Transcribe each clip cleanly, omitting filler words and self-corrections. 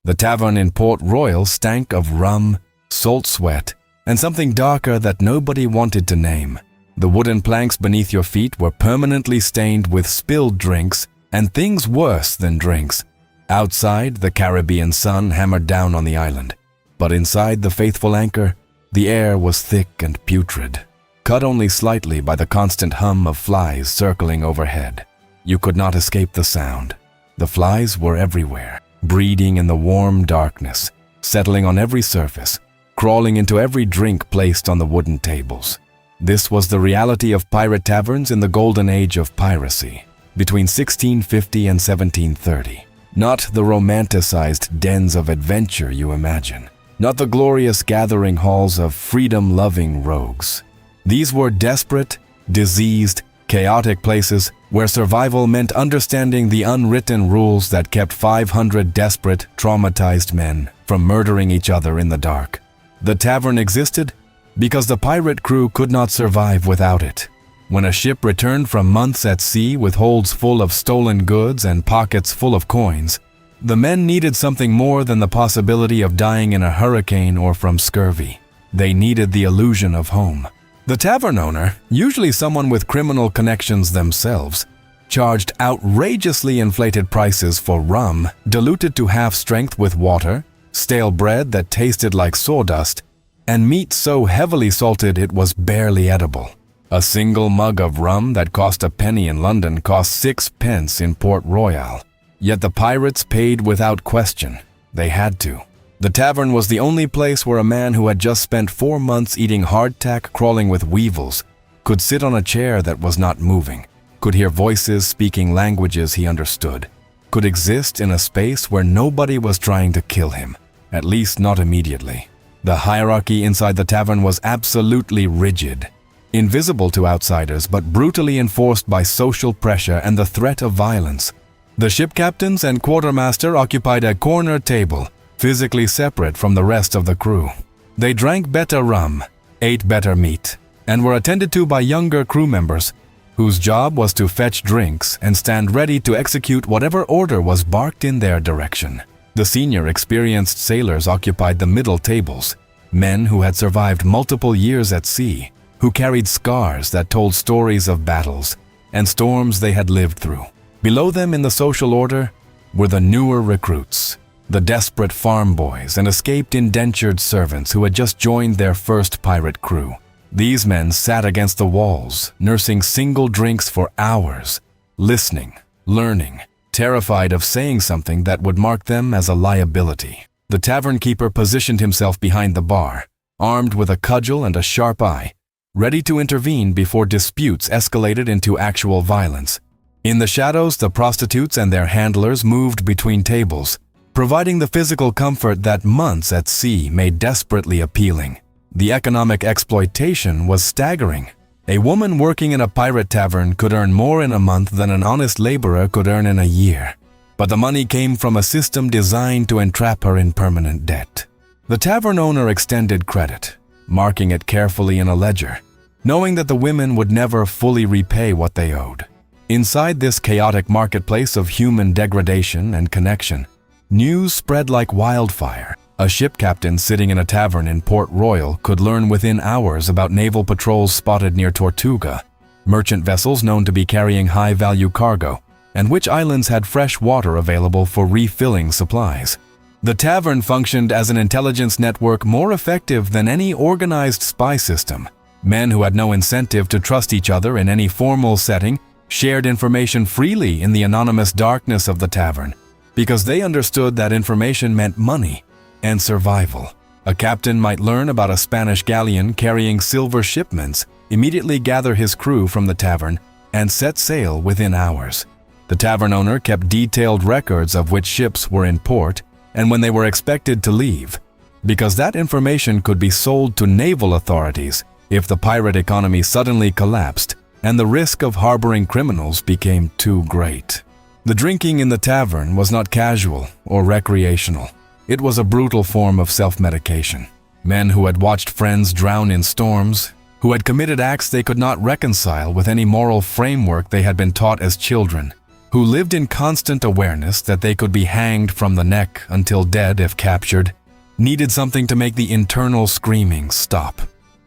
The tavern in Port Royal stank of rum, salt sweat, and something darker that nobody wanted to name. The wooden planks beneath your feet were permanently stained with spilled drinks and things worse than drinks. Outside, the Caribbean sun hammered down on the island, but inside the faithful anchor, the air was thick and putrid, cut only slightly by the constant hum of flies circling overhead. You could not escape the sound. The flies were everywhere, breeding in the warm darkness, settling on every surface, crawling into every drink placed on the wooden tables. This was the reality of pirate taverns in the golden age of piracy, between 1650 and 1730. Not the romanticized dens of adventure you imagine, not the glorious gathering halls of freedom-loving rogues. These were desperate, diseased, chaotic places where survival meant understanding the unwritten rules that kept 500 desperate, traumatized men from murdering each other in the dark. The tavern existed because the pirate crew could not survive without it. When a ship returned from months at sea with holds full of stolen goods and pockets full of coins, the men needed something more than the possibility of dying in a hurricane or from scurvy. They needed the illusion of home. The tavern owner, usually someone with criminal connections themselves, charged outrageously inflated prices for rum diluted to half strength with water, stale bread that tasted like sawdust, and meat so heavily salted it was barely edible. A single mug of rum that cost a penny in London cost 6 pence in Port Royal. Yet the pirates paid without question. They had to. The tavern was the only place where a man who had just spent 4 months eating hardtack crawling with weevils could sit on a chair that was not moving, could hear voices speaking languages he understood, could exist in a space where nobody was trying to kill him, at least not immediately. The hierarchy inside the tavern was absolutely rigid, invisible to outsiders but brutally enforced by social pressure and the threat of violence. The ship captains and quartermaster occupied a corner table, physically separate from the rest of the crew. They drank better rum, ate better meat, and were attended to by younger crew members, whose job was to fetch drinks and stand ready to execute whatever order was barked in their direction. The senior, experienced sailors occupied the middle tables, men who had survived multiple years at sea, who carried scars that told stories of battles and storms they had lived through. Below them in the social order were the newer recruits, the desperate farm boys and escaped indentured servants who had just joined their first pirate crew. These men sat against the walls, nursing single drinks for hours, listening, learning, terrified of saying something that would mark them as a liability. The tavern keeper positioned himself behind the bar, armed with a cudgel and a sharp eye, ready to intervene before disputes escalated into actual violence. In the shadows, the prostitutes and their handlers moved between tables, providing the physical comfort that months at sea made desperately appealing. The economic exploitation was staggering. A woman working in a pirate tavern could earn more in a month than an honest laborer could earn in a year. But the money came from a system designed to entrap her in permanent debt. The tavern owner extended credit, marking it carefully in a ledger, knowing that the women would never fully repay what they owed. Inside this chaotic marketplace of human degradation and connection, news spread like wildfire. A ship captain sitting in a tavern in Port Royal could learn within hours about naval patrols spotted near Tortuga, merchant vessels known to be carrying high-value cargo, and which islands had fresh water available for refilling supplies. The tavern functioned as an intelligence network more effective than any organized spy system. Men who had no incentive to trust each other in any formal setting shared information freely in the anonymous darkness of the tavern, because they understood that information meant money and survival. A captain might learn about a Spanish galleon carrying silver shipments, immediately gather his crew from the tavern, and set sail within hours. The tavern owner kept detailed records of which ships were in port and when they were expected to leave, because that information could be sold to naval authorities if the pirate economy suddenly collapsed and the risk of harboring criminals became too great. The drinking in the tavern was not casual or recreational. It was a brutal form of self-medication. Men who had watched friends drown in storms, who had committed acts they could not reconcile with any moral framework they had been taught as children, who lived in constant awareness that they could be hanged from the neck until dead if captured, needed something to make the internal screaming stop.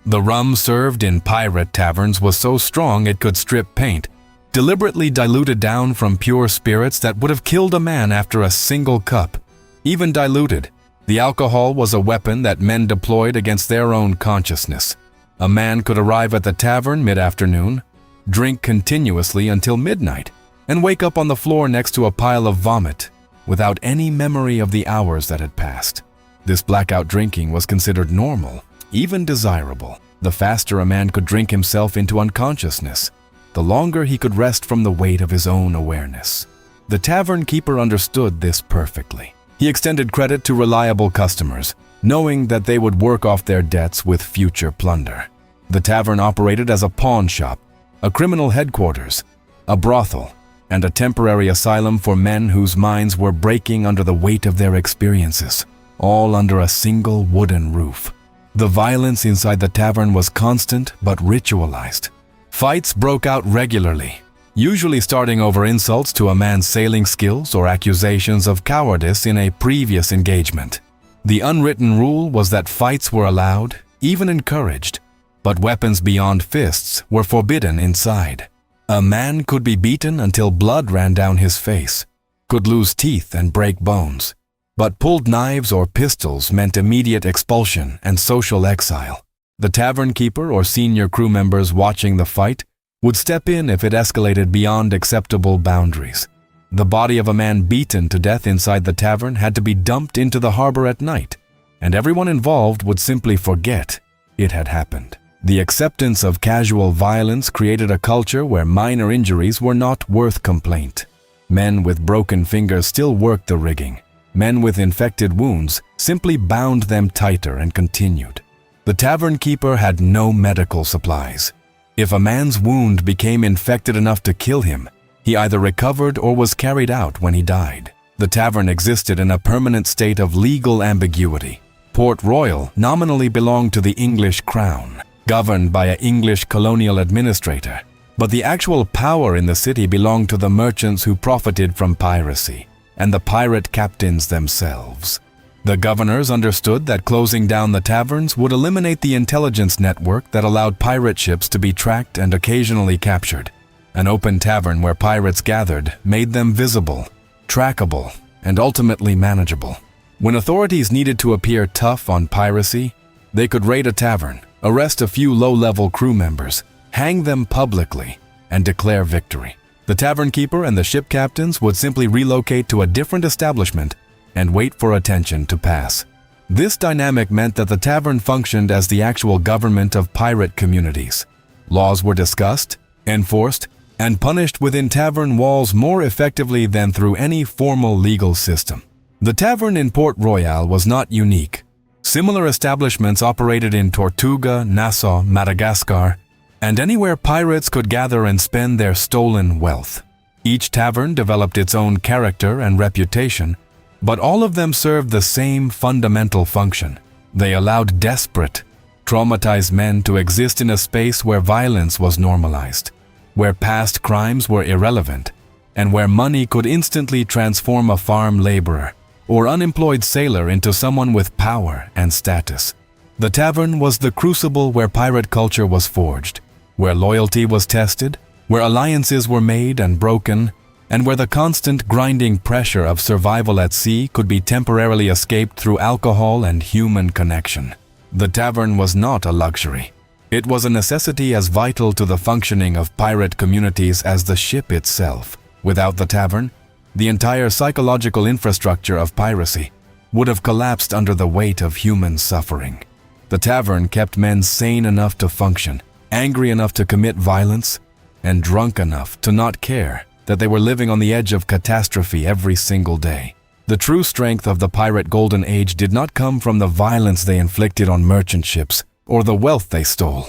The rum served in pirate taverns was so strong it could strip paint, deliberately diluted down from pure spirits that would have killed a man after a single cup. Even diluted, the alcohol was a weapon that men deployed against their own consciousness. A man could arrive at the tavern mid-afternoon, drink continuously until midnight, and wake up on the floor next to a pile of vomit, without any memory of the hours that had passed. This blackout drinking was considered normal, even desirable. The faster a man could drink himself into unconsciousness, the longer he could rest from the weight of his own awareness. The tavern keeper understood this perfectly. He extended credit to reliable customers, knowing that they would work off their debts with future plunder. The tavern operated as a pawn shop, a criminal headquarters, a brothel, and a temporary asylum for men whose minds were breaking under the weight of their experiences, all under a single wooden roof. The violence inside the tavern was constant but ritualized. Fights broke out regularly, usually starting over insults to a man's sailing skills or accusations of cowardice in a previous engagement. The unwritten rule was that fights were allowed, even encouraged, but weapons beyond fists were forbidden inside. A man could be beaten until blood ran down his face, could lose teeth and break bones, but pulled knives or pistols meant immediate expulsion and social exile. The tavern keeper or senior crew members watching the fight would step in if it escalated beyond acceptable boundaries. The body of a man beaten to death inside the tavern had to be dumped into the harbor at night, and everyone involved would simply forget it had happened. The acceptance of casual violence created a culture where minor injuries were not worth complaint. Men with broken fingers still worked the rigging. Men with infected wounds simply bound them tighter and continued. The tavern keeper had no medical supplies. If a man's wound became infected enough to kill him, he either recovered or was carried out when he died. The tavern existed in a permanent state of legal ambiguity. Port Royal nominally belonged to the English crown, governed by an English colonial administrator, but the actual power in the city belonged to the merchants who profited from piracy, and the pirate captains themselves. The governors understood that closing down the taverns would eliminate the intelligence network that allowed pirate ships to be tracked and occasionally captured. An open tavern where pirates gathered made them visible, trackable, and ultimately manageable. When authorities needed to appear tough on piracy, they could raid a tavern, arrest a few low-level crew members, hang them publicly, and declare victory. The tavern keeper and the ship captains would simply relocate to a different establishment and wait for attention to pass. This dynamic meant that the tavern functioned as the actual government of pirate communities. Laws were discussed, enforced, and punished within tavern walls more effectively than through any formal legal system. The tavern in Port Royal was not unique. Similar establishments operated in Tortuga, Nassau, Madagascar, and anywhere pirates could gather and spend their stolen wealth. Each tavern developed its own character and reputation, but all of them served the same fundamental function. They allowed desperate, traumatized men to exist in a space where violence was normalized, where past crimes were irrelevant, and where money could instantly transform a farm laborer or unemployed sailor into someone with power and status. The tavern was the crucible where pirate culture was forged, where loyalty was tested, where alliances were made and broken, and where the constant grinding pressure of survival at sea could be temporarily escaped through alcohol and human connection. The tavern was not a luxury. It was a necessity as vital to the functioning of pirate communities as the ship itself. Without the tavern, the entire psychological infrastructure of piracy would have collapsed under the weight of human suffering. The tavern kept men sane enough to function, angry enough to commit violence, and drunk enough to not care that they were living on the edge of catastrophe every single day. The true strength of the pirate golden age did not come from the violence they inflicted on merchant ships or the wealth they stole.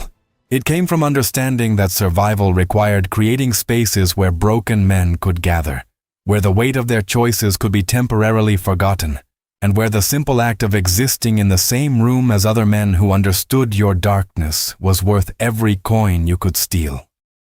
It came from understanding that survival required creating spaces where broken men could gather, where the weight of their choices could be temporarily forgotten, and where the simple act of existing in the same room as other men who understood your darkness was worth every coin you could steal.